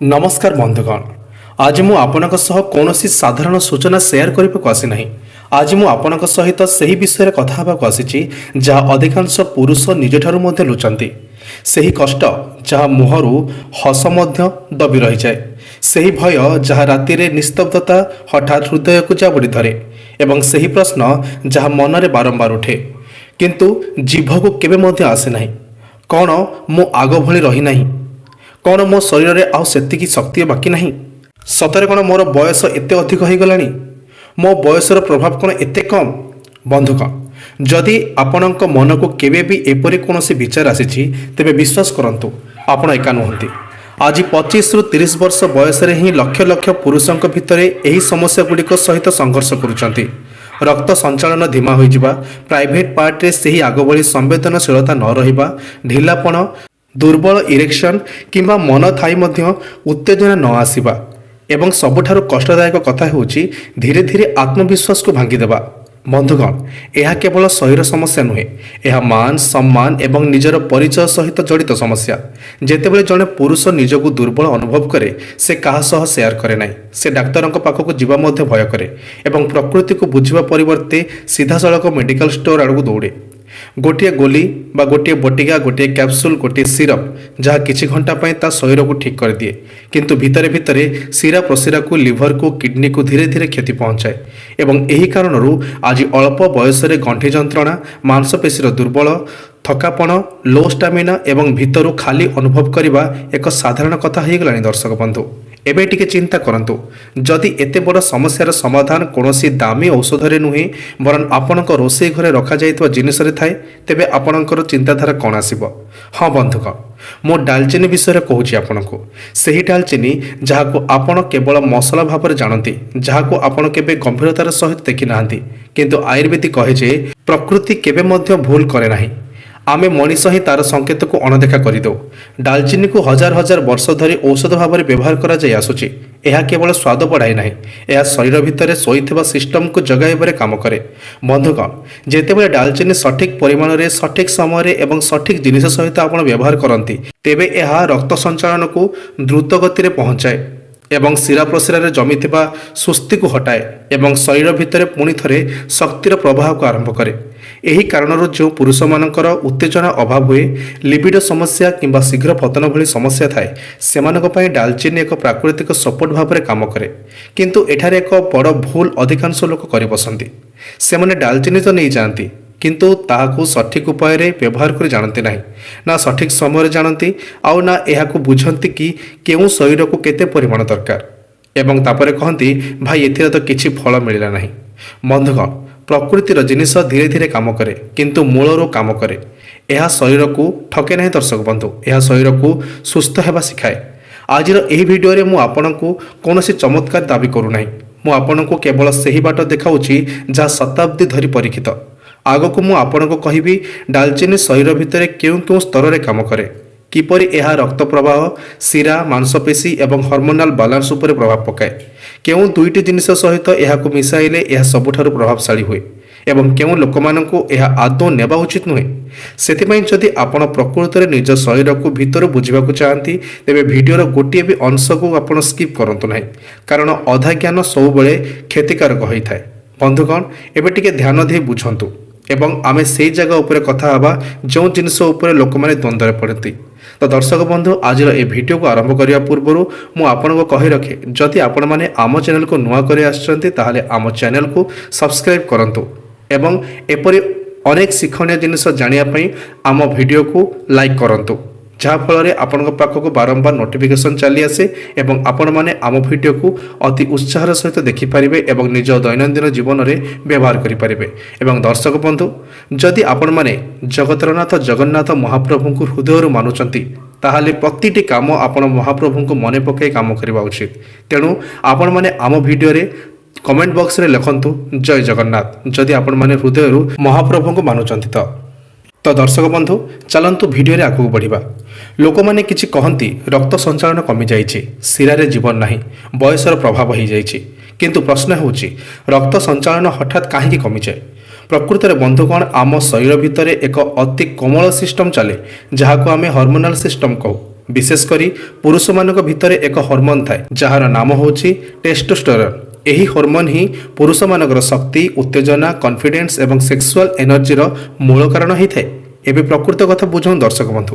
नमस्कार बंधुगण। आज मु आपनक सह कौनसी साधारण सूचना शेयर करने आसी नहीं। आज मु आपनक सहित सही विषय कथा हेबाक आसी जहाँ अधिकांश पुरुष निज ठारू मध्य लुचंती। सही कष्ट जहाँ मुहरु हस मध्य दबी रही जाए, सही भय जहाँ राति रे निस्तब्धता हठात हृदय को जाबुड़ी धरे, एवं सही प्रश्न जहाँ मनरे बारंबार उठे किंतु जीभ को केबे मध्य आसे नहीं। कौन मु आग भली रही नहीं? कौन मो शरीर में आउ सेतिकी शक्ति बाकी नहीं? सतरे कौन मोर बयस एते अधिक हो गलानी? मो बयसर प्रभाव कौन एते कम? बंधुगण, जदि आपणक मन को केवे भी एपरी कौनसी विचार आसी तेबे विश्वास करंतु आपण एका नुहंती। आज 25 रु 30 वर्ष बयस ही लक्ष लक्ष पुरुषों भितर यही समस्या गुड़िक सहित संघर्ष करुचंती। रक्त संचालन धीमा हो जावा, प्राइवेट पार्ट रे सही आग भली संवेदनशीलता न रहिबा, ढिलापण, दुर्बल इरेक्शन किंबा मन थाई मध्य उत्तेजना न आसिबा एवं सबुठारु कष्टदायक कथा होउची धीरे धीरे आत्मविश्वास को भांगी देबा। बंधुगण, यह केवल शरीर समस्या नुहे, यह मान सम्मान एवं निजर परिचय सहित जड़ित समस्या। जेतेबेले जड़े पुरुष निजको दुर्बल अनुभव करे से कहा सह शेयर करे नहीं, से डाक्तरों पाखक जीवा मध्य भय करे एवं प्रकृति को बुझिबा परिवर्ते सीधा सड़क मेडिकल स्टोर आड़क दौड़े। गोटे गोली बा गोटे बटिका, गोटे कैप्सूल, गोटे सिरप जहाँ किछि घंटा पाए ता शरीर को ठीक कर दिए, किंतु भितरे भितरे शिरा प्रशिरा को, लिभर को, किडनी को धीरे धीरे क्षति पहुंचाए। एवं यही कारणरू आज अल्प बयस गंठी जंत्रणा, मांसपेशीर दुर्बल, थकापण, लो स्टामिना एवं भितरु खाली अनुभव करने एक साधारण कथा हो गलानी। दर्शक बंधु, एबे टिके चिंता करंतु, जदि एते बड़ समस्यार समाधान कौनसी दामी औषधरे नुहे बरन आपणक रोषेई घरे रखा जाइतबा जिनिसरे थाए, तेबे आपणकर चिंताधारा कौन आसीबो? हाँ बंधुगण, मो डालचिनी विषय कहूची आपनको। सही डालचिनी जहाको आपण केवल मसला भाव जानती, जहाको आपण केबे गंभीरतार सहित देखि नाहंती, किंतु आयुर्वेदिक कहे जे प्रकृति केबे मध्य भूल करे नाही। आमे मनीष ही तार संकेत को अणदेखा करदे। डालचिनी को हजार हजार वर्ष धरी औषध भाव में व्यवहार करा जाय आसुची। यह केवल स्वाद बढ़ाए ना, यह शरीर भितर शोइथिबा सिस्टम को जगाइबारे काम करे। बंधुगण, जेतेबेले डालचिनी सठिक परिमाण रे, सठिक समय एवं सठिक जिनिस सहित आपण व्यवहार करती, तेबे यह रक्त संचालन को द्रुत गति में पहुंचाए एवं शिरा प्रशिरा जमीथिबा सुस्ती को हटाए एवं शरीर भितर पुणी थरे शक्तिर प्रवाह को आरंभ करे। यही कारणरू जो पुरुष मानकर उत्तेजना अभाव हुए, लिबिडो समस्या किंबा शीघ्र पतन भली समस्या थाए, सेमानक पई डालचिनी एक प्राकृतिक सपोर्ट भाव में काम करे। किंतु एठारे एक बड़ भूल अधिकांश लोक करि बसंती। सेमाने डालचिनी तो नहीं जानती, किंतु ताहाकू सठिक उपाय रे व्यवहार कर जानते नहीं, ना सठिक समय जानती, आउ ना एहाकू बुझंती कि केउ शरीर को केते परिमाण दरकार, एवं तापरे कहती भाई एथिरे तो किछि फल मिलिला नहीं। बंधुगण, प्रकृतिर जिनिस धीरे धीरे काम करे, किंतु मूलरू काम करे। यह शरीर को ठके नहीं। दर्शक बंधु, यह शरीर को सुस्थ हेबा सिखाए। आज यही वीडियो रे मु आपनकू कौनसी चमत्कार दाबी करू नहीं। मु आपनकू केवल सही बाट देखाउची जहाँ शताब्दी धरी परीक्षित। आगको मु आपनकू कहिबी डालचिनी शरीर भितर केउ केउ स्तर रे काम करे, किपरि यह रक्त प्रवाह, शिरा, मांसपेशी एवं हार्मोनाल बालांस उपर प्रभाव पकाए, केउ दुईटी जिनिस सहित यह मिसाइले यह सबुठारु प्रभावशाली हुए एवं केउ लोकमानंकु यह आदौ नेबा उचित नुहे। सेथिपई जदि आपण प्रकृତରେ निज शरीर को भितर बुझिबाकु चाहंती, तेबे वीडियोर गोटिए भी अंश को आपण स्किप करंतु नाही, कारण अधा ज्ञान सबुबेले क्षतिकारक होइथाय। बंधुगण, एबे टिके ध्यान दे बुझंतु एवं आमे सेई जगह उपरे कथा हबा जो जिनिस उपरे लोक माने द्वंद्वरे पड़ती। तो दर्शक बंधु, आज ए भिडियो को आरंभ करने पूर्व मु आपनको कहि रखे, जदि आपण माने आम चैनल को नुआ करे आछंती ताहाले आम चैनल को सब्सक्राइब करंतु एवं एपरि अनेक शिक्षणीय जिनिस जानिया पई आम वीडियो को लाइक करंतु, जहाँ फल आपण पाखक बारंबार नोटिफिकेशन चली आसे एवं आपण माने आम वीडियो को अति उत्साह सहित देखिपारे एवं निज दैनंदिन जीवन में व्यवहार करें। एवं दर्शक बंधु, जदि आपण माने जगतरनाथ जगन्नाथ महाप्रभु को हृदय मानुचंती, ताहाले प्रतिटी काम आपण महाप्रभु को मन पकई काम करवा उचित। तेणु आपण माने आम वीडियो रे कमेंट बॉक्स रे लिखंतु जय जगन्नाथ, जदि आपण माने हृदय महाप्रभु को मानुचंती। तो दर्शक बंधु, चलंतु वीडियो रे आगू बढ़िबा। लोक माने किछि कहंती रक्त संचालन कमी जाइछि, शिरा रे जीवन नाही, बयसर प्रभाव हो जाइछि। किंतु प्रश्न होउछि रक्त संचालन हठात काहेकि कमी जाए? प्रकृत में बंधुगण आम शरीर भितर एक अति कोमल सिस्टम चले जहाँ को आम हार्मोनाल सिस्टम कहू। ବିଶେଷ କରି ପୁରୁଷମାନଙ୍କ ଭିତରେ ଏକ ହର୍ମୋନ୍ ଥାଏ ଯାହାର ନାମ ହେଉଛି ଟେଷ୍ଟୋଷ୍ଟେରୋନ୍। ଏହି ହର୍ମୋନ୍ ହିଁ ପୁରୁଷମାନଙ୍କର ଶକ୍ତି, ଉତ୍ତେଜନା, କନଫିଡେନ୍ସ ଏବଂ ସେକ୍ସୁଆଲ ଏନର୍ଜିର ମୂଳ କାରଣ ହୋଇଥାଏ। ଏବେ ପ୍ରକୃତ କଥା ବୁଝନ୍ତୁ ଦର୍ଶକ ବନ୍ଧୁ,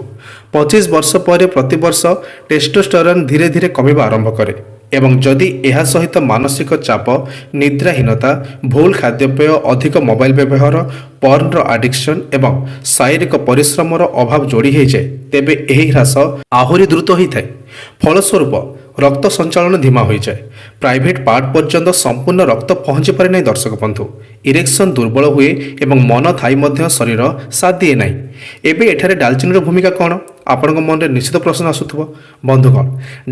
25 ବର୍ଷ ପରେ ପ୍ରତିବର୍ଷ ଟେଷ୍ଟୋଷ୍ଟେରୋନ୍ ଧୀରେ ଧୀରେ କମିବା ଆରମ୍ଭ କରେ ଏବଂ ଯଦି ଏହା ସହିତ ମାନସିକ ଚାପ, ନିଦ୍ରାହୀନତା, ଭୁଲ ଖାଦ୍ୟପେୟ, ଅଧିକ ମୋବାଇଲ ବ୍ୟବହାର, ପର୍ଣ୍ଣର ଆଡିକ୍ସନ୍ ଏବଂ ଶାରୀରିକ ପରିଶ୍ରମର ଅଭାବ ଯୋଡ଼ି ହୋଇଯାଏ, ତେବେ ଏହି ହ୍ରାସ ଆହୁରି ଦ୍ରୁତ ହୋଇଥାଏ। ଫଳସ୍ୱରୂପ ରକ୍ତ ସଞ୍ଚାଳନ ଧୀମା ହୋଇଯାଏ, ପ୍ରାଇଭେଟ୍ ପାର୍ଟ ପର୍ଯ୍ୟନ୍ତ ସମ୍ପୂର୍ଣ୍ଣ ରକ୍ତ ପହଞ୍ଚି ପାରେ ନାହିଁ ଦର୍ଶକ ବନ୍ଧୁ, ଇରେକ୍ସନ୍ ଦୁର୍ବଳ ହୁଏ ଏବଂ ମନ ଥାଇ ମଧ୍ୟ ଶରୀର ସାଥ ଦିଏ ନାହିଁ। ଏବେ ଏଠାରେ ଡାଲଚିନିର ଭୂମିକା କ'ଣ? ଆପଣଙ୍କ ମନରେ ନିଶ୍ଚିତ ପ୍ରଶ୍ନ ଆସୁଥିବ। ବନ୍ଧୁଗଣ,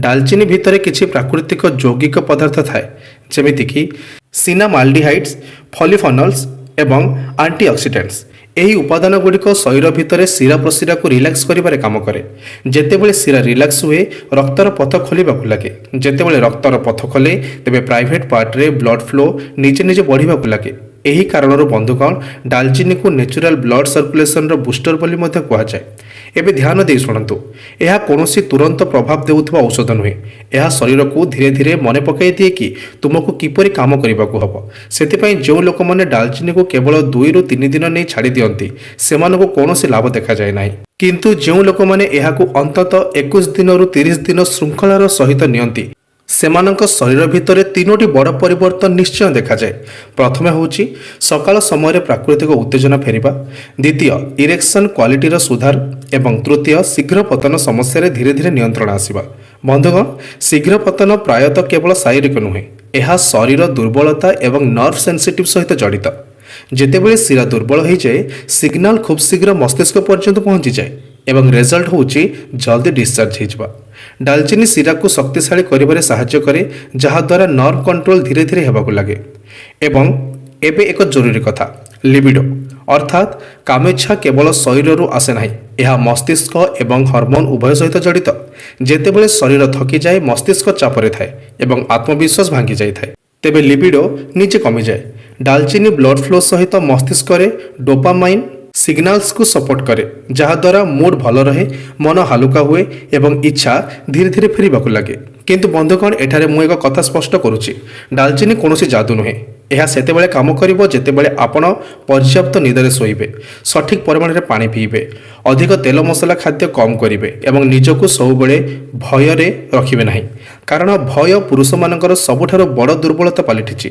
ଡାଲଚିନି ଭିତରେ କିଛି ପ୍ରାକୃତିକ ଯୌଗିକ ପଦାର୍ଥ ଥାଏ ଯେମିତିକି ସିନାମାଲ୍ଡିହାଇଡ୍ସ, ଫଲିଫନଲ୍ସ ଏବଂ ଆଣ୍ଟିଅକ୍ସିଡେଣ୍ଟସ୍। ଏହି ଉପାଦାନଗୁଡ଼ିକ ଶରୀର ଭିତରେ ଶିରା ପ୍ରଶିରାକୁ ରିଲାକ୍ସ କରିବାରେ କାମ କରେ। ଯେତେବେଳେ ଶିରା ରିଲାକ୍ସ ହୁଏ, ରକ୍ତର ପଥ ଖୋଲିବାକୁ ଲାଗେ। ଯେତେବେଳେ ରକ୍ତର ପଥ ଖୋଲେ, ତେବେ ପ୍ରାଇଭେଟ୍ ପାର୍ଟରେ ବ୍ଲଡ୍ ଫ୍ଲୋ ନିଜେ ନିଜେ ବଢ଼ିବାକୁ ଲାଗେ। ଏହି କାରଣରୁ ବନ୍ଧୁଗଣ, ଡାଲଚିନିକୁ ନ୍ୟାଚୁରାଲ ବ୍ଲଡ୍ ସର୍କୁଲେସନର ବୁଷ୍ଟର ବୋଲି ମଧ୍ୟ କୁହାଯାଏ। ଏବେ ଧ୍ୟାନ ଦେଇ ଶୁଣନ୍ତୁ, ଏହା କୌଣସି ତୁରନ୍ତ ପ୍ରଭାବ ଦେଉଥିବା ଔଷଧ ନୁହେଁ। ଏହା ଶରୀରକୁ ଧୀରେ ଧୀରେ ମନେ ପକାଇ ଦିଏ କି ତୁମକୁ କିପରି କାମ କରିବାକୁ ହେବ। ସେଥିପାଇଁ ଯେଉଁ ଲୋକମାନେ ଡାଲଚିନିକୁ କେବଳ 2ରୁ 3 ଦିନ ନେଇ ଛାଡ଼ି ଦିଅନ୍ତି, ସେମାନଙ୍କୁ କୌଣସି ଲାଭ ଦେଖାଯାଏ ନାହିଁ। କିନ୍ତୁ ଯେଉଁ ଲୋକମାନେ ଏହାକୁ ଅନ୍ତତଃ 21 ଦିନରୁ 30 ଦିନ ଶୃଙ୍ଖଳାର ସହିତ ନିଅନ୍ତି, ସେମାନଙ୍କ ଶରୀର ଭିତରେ 3ଟି ବଡ଼ ପରିବର୍ତ୍ତନ ନିଶ୍ଚୟ ଦେଖାଯାଏ। ପ୍ରଥମେ ହେଉଛି ସକାଳ ସମୟରେ ପ୍ରାକୃତିକ ଉତ୍ତେଜନା ଫେରିବା, ଦ୍ୱିତୀୟ ଇରେକ୍ସନ୍ କ୍ୱାଲିଟିର ସୁଧାର ଏବଂ ତୃତୀୟ ଶୀଘ୍ର ପତନ ସମସ୍ୟାରେ ଧୀରେ ଧୀରେ ନିୟନ୍ତ୍ରଣ ଆସିବା। ବନ୍ଧୁଗଣ, ଶୀଘ୍ର ପତନ ପ୍ରାୟତଃ କେବଳ ଶାରୀରିକ ନୁହେଁ, ଏହା ଶରୀର ଦୁର୍ବଳତା ଏବଂ ନର୍ଭ ସେନ୍ସିଟିଭ୍ ସହିତ ଜଡ଼ିତ। ଯେତେବେଳେ ଶିରା ଦୁର୍ବଳ ହୋଇଯାଏ, ସିଗ୍ନାଲ ଖୁବ୍ ଶୀଘ୍ର ମସ୍ତିଷ୍କ ପର୍ଯ୍ୟନ୍ତ ପହଞ୍ଚିଯାଏ ଏବଂ ରେଜଲ୍ଟ ହେଉଛି ଜଲ୍ଦି ଡିସଚାର୍ଜ ହୋଇଯିବା। ଡାଲଚିନି ଶିରାକୁ ଶକ୍ତିଶାଳୀ କରିବାରେ ସାହାଯ୍ୟ କରେ, ଯାହାଦ୍ୱାରା ନର୍ଭ କଣ୍ଟ୍ରୋଲ ଧୀରେ ଧୀରେ ହେବାକୁ ଲାଗେ। ଏବଂ ଏବେ ଏକ ଜରୁରୀ କଥା, ଲିବିଡୋ ଅର୍ଥାତ୍ କାମଇଚ୍ଛା କେବଳ ଶରୀରରୁ ଆସେ ନାହିଁ, ଏହା ମସ୍ତିଷ୍କ ଏବଂ ହର୍ମୋନ୍ ଉଭୟ ସହିତ ଜଡ଼ିତ। ଯେତେବେଳେ ଶରୀର ଥକିଯାଏ, ମସ୍ତିଷ୍କ ଚାପରେ ଥାଏ ଏବଂ ଆତ୍ମବିଶ୍ୱାସ ଭାଙ୍ଗି ଯାଇଥାଏ, ତେବେ ଲିବିଡୋ ନିଜେ କମିଯାଏ। ଡାଲଚିନି ବ୍ଲଡ୍ ଫ୍ଲୋ ସହିତ ମସ୍ତିଷ୍କରେ ଡୋପାମାଇନ୍ ସିଗ୍ନାଲ୍ସକୁ ସପୋର୍ଟ କରେ, ଯାହାଦ୍ୱାରା ମୁଡ୍ ଭଲ ରହେ, ମନ ହାଲୁକା ହୁଏ ଏବଂ ଇଚ୍ଛା ଧୀରେ ଧୀରେ ଫେରିବାକୁ ଲାଗେ। କିନ୍ତୁ ବନ୍ଧୁଗଣ, ଏଠାରେ ମୁଁ ଏକ କଥା ସ୍ପଷ୍ଟ କରୁଛି, ଡାଲଚିନି କୌଣସି ଯାଦୁ ନୁହେଁ। ଏହା ସେତେବେଳେ କାମ କରିବ ଯେତେବେଳେ ଆପଣ ପର୍ଯ୍ୟାପ୍ତ ନିଦରେ ଶୋଇବେ, ସଠିକ୍ ପରିମାଣରେ ପାଣି ପିଇବେ, ଅଧିକ ତେଲ ମସଲା ଖାଦ୍ୟ କମ୍ କରିବେ ଏବଂ ନିଜକୁ ସବୁବେଳେ ଭୟରେ ରଖିବେ ନାହିଁ। କାରଣ ଭୟ ପୁରୁଷମାନଙ୍କର ସବୁଠାରୁ ବଡ଼ ଦୁର୍ବଳତା ପାଲଟିଛି।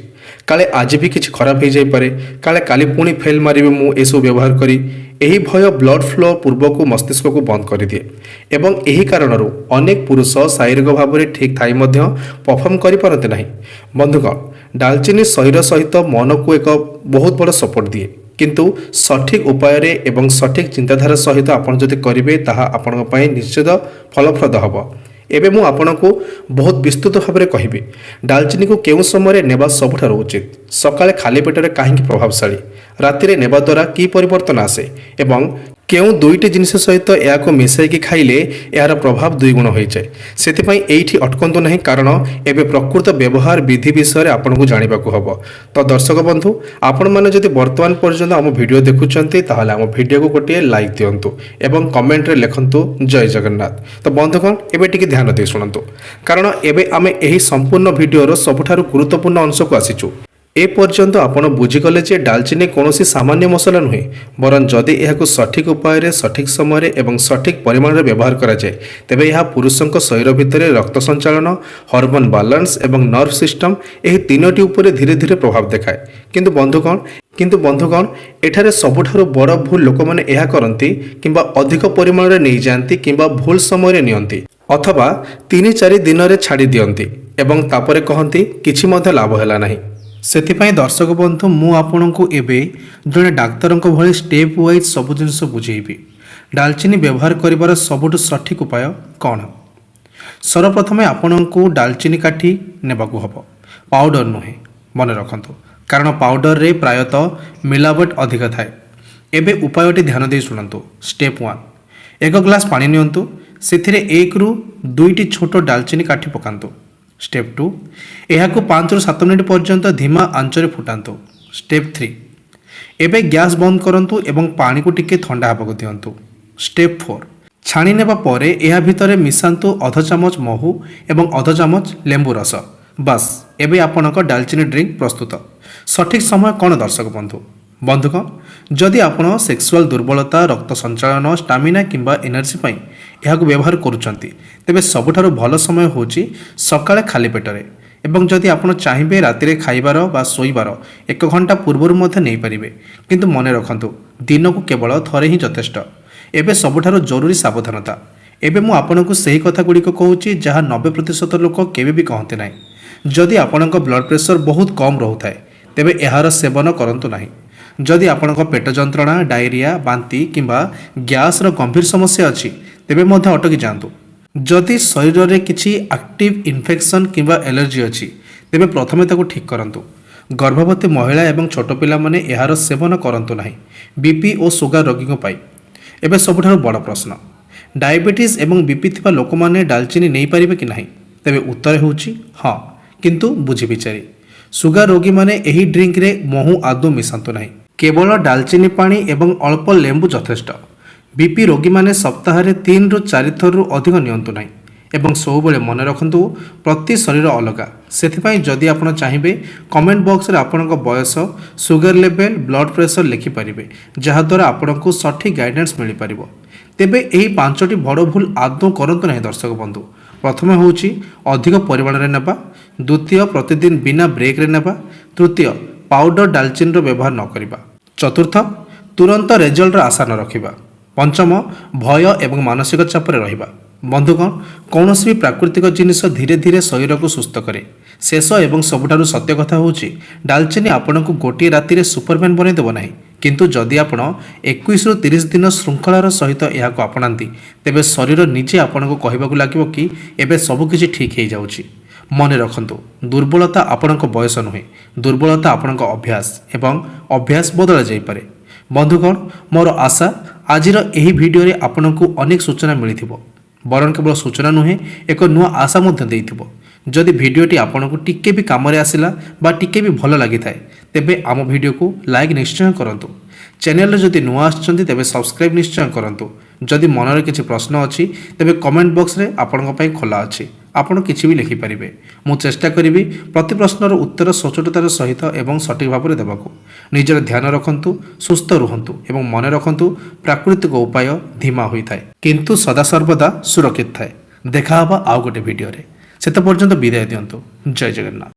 କାଳେ ଆଜି ବି କିଛି ଖରାପ ହୋଇଯାଇପାରେ, କାଳେ କାଲି ପୁଣି ଫେଲ୍ ମାରିବି ମୁଁ ଏସବୁ ବ୍ୟବହାର କରି। ଏହି ଭୟ ବ୍ଲଡ୍ ଫ୍ଲୋ ପୂର୍ବକୁ ମସ୍ତିଷ୍କକୁ ବନ୍ଦ କରିଦିଏ ଏବଂ ଏହି କାରଣରୁ ଅନେକ ପୁରୁଷ ଶାରୀରିକ ଭାବରେ ଠିକ୍ ଥାଇ ମଧ୍ୟ ପରଫର୍ମ କରିପାରନ୍ତି ନାହିଁ। ବନ୍ଧୁଗଣ, ଡାଲଚିନି ଶରୀର ସହିତ ମନକୁ ଏକ ବହୁତ ବଡ଼ ସପୋର୍ଟ ଦିଏ, କିନ୍ତୁ ସଠିକ୍ ଉପାୟରେ ଏବଂ ସଠିକ୍ ଚିନ୍ତାଧାରା ସହିତ ଆପଣ ଯଦି କରିବେ, ତାହା ଆପଣଙ୍କ ପାଇଁ ନିଶ୍ଚିତ ଫଳପ୍ରଦ ହେବ। ଏବେ ମୁଁ ଆପଣଙ୍କୁ ବହୁତ ବିସ୍ତୃତ ଭାବରେ କହିବି, ଡାଲଚିନିକୁ କେଉଁ ସମୟରେ ନେବା ସବୁଠାରୁ ଉଚିତ, ସକାଳେ ଖାଲି ପେଟରେ କାହିଁକି ପ୍ରଭାବଶାଳୀ, ରାତିରେ ନେବା ଦ୍ୱାରା କି ପରିବର୍ତ୍ତନ ଆସେ ଏବଂ କେଉଁ 2ଟି ଜିନିଷ ସହିତ ଏହାକୁ ମିଶାଇକି ଖାଇଲେ ଏହାର ପ୍ରଭାବ 2 ଗୁଣ ହୋଇଯାଏ। ସେଥିପାଇଁ ଏଇଠି ଅଟକନ୍ତୁ ନାହିଁ, କାରଣ ଏବେ ପ୍ରକୃତ ବ୍ୟବହାର ବିଧି ବିଷୟରେ ଆପଣଙ୍କୁ ଜାଣିବାକୁ ହେବ। ତ ଦର୍ଶକ ବନ୍ଧୁ, ଆପଣମାନେ ଯଦି ବର୍ତ୍ତମାନ ପର୍ଯ୍ୟନ୍ତ ଆମ ଭିଡ଼ିଓ ଦେଖୁଛନ୍ତି, ତାହେଲେ ଆମ ଭିଡ଼ିଓକୁ ଗୋଟିଏ ଲାଇକ୍ ଦିଅନ୍ତୁ ଏବଂ କମେଣ୍ଟରେ ଲେଖନ୍ତୁ ଜୟ ଜଗନ୍ନାଥ। ତ ବନ୍ଧୁଗଣ, ଏବେ ଟିକେ ଧ୍ୟାନ ଦେଇ ଶୁଣନ୍ତୁ, କାରଣ ଏବେ ଆମେ ଏହି ସମ୍ପୂର୍ଣ୍ଣ ଭିଡ଼ିଓର ସବୁଠାରୁ ଗୁରୁତ୍ୱପୂର୍ଣ୍ଣ ଅଂଶକୁ ଆସିଛୁ। ଏପର୍ଯ୍ୟନ୍ତ ଆପଣ ବୁଝିଗଲେ ଯେ ଡାଲଚିନି କୌଣସି ସାମାନ୍ୟ ମସଲା ନୁହେଁ, ବରଂ ଯଦି ଏହାକୁ ସଠିକ୍ ଉପାୟରେ, ସଠିକ୍ ସମୟରେ ଏବଂ ସଠିକ୍ ପରିମାଣରେ ବ୍ୟବହାର କରାଯାଏ, ତେବେ ଏହା ପୁରୁଷଙ୍କ ଶରୀର ଭିତରେ ରକ୍ତ ସଞ୍ଚାଳନ, ହର୍ମୋନ୍ ବାଲାନ୍ସ ଏବଂ ନର୍ଭ ସିଷ୍ଟମ୍ ଏହି 3ଟି ଉପରେ ଧୀରେ ଧୀରେ ପ୍ରଭାବ ଦେଖାଏ। କିନ୍ତୁ ବନ୍ଧୁଗଣ, ଏଠାରେ ସବୁଠାରୁ ବଡ଼ ଭୁଲ ଲୋକମାନେ ଏହା କରନ୍ତି କିମ୍ବା ଅଧିକ ପରିମାଣରେ ନେଇଯାଆନ୍ତି କିମ୍ବା ଭୁଲ ସମୟରେ ନିଅନ୍ତି ଅଥବା 3-4 ଦିନରେ ଛାଡ଼ି ଦିଅନ୍ତି ଏବଂ ତାପରେ କହନ୍ତି କିଛି ମଧ୍ୟ ଲାଭ ହେଲା ନାହିଁ। ସେଥିପାଇଁ ଦର୍ଶକ ବନ୍ଧୁ, ମୁଁ ଆପଣଙ୍କୁ ଏବେ ଜଣେ ଡାକ୍ତରଙ୍କ ଭଳି ଷ୍ଟେପ୍ ୱାଇଜ୍ ସବୁ ଜିନିଷ ବୁଝେଇବି। ଡାଲଚିନି ବ୍ୟବହାର କରିବାର ସବୁଠୁ ସଠିକ୍ ଉପାୟ କ'ଣ? ସର୍ବପ୍ରଥମେ ଆପଣଙ୍କୁ ଡାଲଚିନି କାଠି ନେବାକୁ ହେବ, ପାଉଡ଼ର ନୁହେଁ, ମନେ ରଖନ୍ତୁ, କାରଣ ପାଉଡ଼ରରେ ପ୍ରାୟତଃ ମିଲାବଟ ଅଧିକ ଥାଏ। ଏବେ ଉପାୟଟି ଧ୍ୟାନ ଦେଇ ଶୁଣନ୍ତୁ। ଷ୍ଟେପ୍ 1, 1 ଗ୍ଲାସ୍ ପାଣି ନିଅନ୍ତୁ, ସେଥିରେ 1ରୁ 2ଟି ଛୋଟ ଡାଲଚିନି କାଠି ପକାନ୍ତୁ। ଷ୍ଟେପ୍ 2, ଏହାକୁ 5ରୁ 7 ମିନିଟ୍ ପର୍ଯ୍ୟନ୍ତ ଧିମା ଆଞ୍ଚରେ ଫୁଟାନ୍ତୁ। ଷ୍ଟେପ୍ 3, ଏବେ ଗ୍ୟାସ୍ ବନ୍ଦ କରନ୍ତୁ ଏବଂ ପାଣିକୁ ଟିକେ ଥଣ୍ଡା ହେବାକୁ ଦିଅନ୍ତୁ। ଷ୍ଟେପ୍ 4, ଛାଣି ନେବା ପରେ ଏହା ଭିତରେ ମିଶାନ୍ତୁ ଅଧ ଚାମଚ ମହୁ ଏବଂ ଅଧ ଚାମଚ ଲେମ୍ବୁ ରସ। ବାସ୍, ଏବେ ଆପଣଙ୍କ ଡାଲଚିନି ଡ୍ରିଙ୍କ ପ୍ରସ୍ତୁତ। ସଠିକ୍ ସମୟ କ'ଣ ଦର୍ଶକ ବନ୍ଧୁ? ବନ୍ଧୁଗଣ, ଯଦି ଆପଣ ସେକ୍ସୁଆଲ୍ ଦୁର୍ବଳତା, ରକ୍ତ ସଞ୍ଚାଳନ, ଷ୍ଟାମିନା କିମ୍ବା ଏନର୍ଜି ପାଇଁ ଏହାକୁ ବ୍ୟବହାର କରୁଛନ୍ତି, ତେବେ ସବୁଠାରୁ ଭଲ ସମୟ ହେଉଛି ସକାଳେ ଖାଲି ପେଟରେ। ଏବଂ ଯଦି ଆପଣ ଚାହିଁବେ ରାତିରେ ଖାଇବାର ବା ଶୋଇବାର 1 ଘଣ୍ଟା ପୂର୍ବରୁ ମଧ୍ୟ ନେଇପାରିବେ। କିନ୍ତୁ ମନେ ରଖନ୍ତୁ, ଦିନକୁ କେବଳ ଥରେ ହିଁ ଯଥେଷ୍ଟ। ଏବେ ସବୁଠାରୁ ଜରୁରୀ ସାବଧାନତା। ଏବେ ମୁଁ ଆପଣଙ୍କୁ ସେହି କଥାଗୁଡ଼ିକ କହୁଛି ଯାହା 90% ଲୋକ କେବେ ବି କହନ୍ତି ନାହିଁ। ଯଦି ଆପଣଙ୍କ ବ୍ଲଡ଼ ପ୍ରେସର ବହୁତ କମ୍ ରହୁଥାଏ, ତେବେ ଏହାର ସେବନ କରନ୍ତୁ ନାହିଁ। ଯଦି ଆପଣଙ୍କ ପେଟ ଯନ୍ତ୍ରଣା, ଡାଇରିଆ, ବାନ୍ତି କିମ୍ବା ଗ୍ୟାସ୍ର ଗମ୍ଭୀର ସମସ୍ୟା ଅଛି, ତେବେ ମଧ୍ୟ ଅଟକି ଯାଆନ୍ତୁ। ଯଦି ଶରୀରରେ କିଛି ଆକ୍ଟିଭ୍ ଇନଫେକ୍ସନ୍ କିମ୍ବା ଏଲର୍ଜି ଅଛି, ତେବେ ପ୍ରଥମେ ତାକୁ ଠିକ୍ କରନ୍ତୁ। ଗର୍ଭବତୀ ମହିଳା ଏବଂ ଛୋଟ ପିଲାମାନେ ଏହାର ସେବନ କରନ୍ତୁ ନାହିଁ। ବିପି ଓ ସୁଗାର ରୋଗୀଙ୍କ ପାଇଁ ଏବେ ସବୁଠାରୁ ବଡ଼ ପ୍ରଶ୍ନ, ଡାଇବେଟିସ୍ ଏବଂ ବିପି ଥିବା ଲୋକମାନେ ଡାଲଚିନି ନେଇପାରିବେ କି ନାହିଁ? ତେବେ ଉତ୍ତର ହେଉଛି ହଁ, କିନ୍ତୁ ବୁଝି ବିଚାରି। ସୁଗାର ରୋଗୀମାନେ ଏହି ଡ୍ରିଙ୍କରେ ମହୁ ଆଦୌ ମିଶାନ୍ତୁ ନାହିଁ। କେବଳ ଡାଲଚିନି ପାଣି ଏବଂ ଅଳ୍ପ ଲେମ୍ବୁ ଯଥେଷ୍ଟ। ବିପି ରୋଗୀମାନେ ସପ୍ତାହରେ 3ରୁ 4 ଥରରୁ ଅଧିକ ନିଅନ୍ତୁ ନାହିଁ। ଏବଂ ସବୁବେଳେ ମନେ ରଖନ୍ତୁ, ପ୍ରତି ଶରୀର ଅଲଗା। ସେଥିପାଇଁ ଯଦି ଆପଣ ଚାହିଁବେ, କମେଣ୍ଟ ବକ୍ସରେ ଆପଣଙ୍କ ବୟସ, ସୁଗାର ଲେଭେଲ୍, ବ୍ଲଡ଼ ପ୍ରେସର ଲେଖିପାରିବେ, ଯାହାଦ୍ୱାରା ଆପଣଙ୍କୁ ସଠିକ୍ ଗାଇଡାନ୍ସ ମିଳିପାରିବ। ତେବେ ଏହି 5ଟି ବଡ଼ ଭୁଲ ଆଦୌ କରନ୍ତୁ ନାହିଁ ଦର୍ଶକ ବନ୍ଧୁ। ପ୍ରଥମେ ହେଉଛି ଅଧିକ ପରିମାଣରେ ନେବା, ଦ୍ୱିତୀୟ ପ୍ରତିଦିନ ବିନା ବ୍ରେକ୍ରେ ନେବା, ତୃତୀୟ ପାଉଡର ଡାଲଚିନିର ବ୍ୟବହାର ନ କରିବା, ଚତୁର୍ଥ ତୁରନ୍ତ ରେଜଲ୍ଟର ଆଶା ନ ରଖିବା, ପଞ୍ଚମ ଭୟ ଏବଂ ମାନସିକ ଚାପରେ ରହିବା। ବନ୍ଧୁଗଣ, କୌଣସି ବି ପ୍ରାକୃତିକ ଜିନିଷ ଧୀରେ ଧୀରେ ଶରୀରକୁ ସୁସ୍ଥ କରେ। ଶେଷ ଏବଂ ସବୁଠାରୁ ସତ୍ୟ କଥା ହେଉଛି, ଡାଲଚିନି ଆପଣଙ୍କୁ ଗୋଟିଏ ରାତିରେ ସୁପରମ୍ୟାନ୍ ବନେଇଦେବ ନାହିଁ। କିନ୍ତୁ ଯଦି ଆପଣ 21ରୁ 30 ଦିନ ଶୃଙ୍ଖଳାର ସହିତ ଏହାକୁ ଆପଣାନ୍ତି, ତେବେ ଶରୀର ନିଜେ ଆପଣଙ୍କୁ କହିବାକୁ ଲାଗିବ କି ଏବେ ସବୁକିଛି ଠିକ୍ ହେଇଯାଉଛି। ମନେ ରଖନ୍ତୁ, ଦୁର୍ବଳତା ଆପଣଙ୍କ ବୟସ ନୁହେଁ, ଦୁର୍ବଳତା ଆପଣଙ୍କ ଅଭ୍ୟାସ, ଏବଂ ଅଭ୍ୟାସ ବଦଳା ଯାଇପାରେ। ବନ୍ଧୁଗଣ, ମୋର ଆଶା ଆଜିର ଏହି ଭିଡ଼ିଓରେ ଆପଣଙ୍କୁ ଅନେକ ସୂଚନା ମିଳିଥିବ। ବରଂ କେବଳ ସୂଚନା ନୁହେଁ, ଏକ ନୂଆ ଆଶା ମଧ୍ୟ ଦେଇଥିବ। ଯଦି ଭିଡ଼ିଓଟି ଆପଣଙ୍କୁ ଟିକେ ବି କାମରେ ଆସିଲା ବା ଟିକେ ବି ଭଲ ଲାଗିଥାଏ, ତେବେ ଆମ ଭିଡ଼ିଓକୁ ଲାଇକ୍ ନିଶ୍ଚୟ କରନ୍ତୁ। ଚ୍ୟାନେଲରେ ଯଦି ନୂଆ ଆସିଛନ୍ତି, ତେବେ ସବସ୍କ୍ରାଇବ୍ ନିଶ୍ଚୟ କରନ୍ତୁ। ଯଦି ମନରେ କିଛି ପ୍ରଶ୍ନ ଅଛି, ତେବେ କମେଣ୍ଟ ବକ୍ସରେ ଆପଣଙ୍କ ପାଇଁ ଖୋଲା ଅଛି। ଆପଣ କିଛି ବି ଲେଖିପାରିବେ। ମୁଁ ଚେଷ୍ଟା କରିବି ପ୍ରତି ପ୍ରଶ୍ନର ଉତ୍ତର ସଚ୍ଚୋଟତାର ସହିତ ଏବଂ ସଠିକ୍ ଭାବରେ ଦେବାକୁ। ନିଜର ଧ୍ୟାନ ରଖନ୍ତୁ, ସୁସ୍ଥ ରୁହନ୍ତୁ ଏବଂ ମନେ ରଖନ୍ତୁ, ପ୍ରାକୃତିକ ଉପାୟ ଧୀମା ହୋଇଥାଏ, କିନ୍ତୁ ସଦାସର୍ବଦା ସୁରକ୍ଷିତ ଥାଏ। ଦେଖା ହେବା ଆଉ ଗୋଟେ ଭିଡ଼ିଓରେ। ସେତେ ପର୍ଯ୍ୟନ୍ତ ବିଦାୟ ଦିଅନ୍ତୁ। ଜୟ ଜଗନ୍ନାଥ।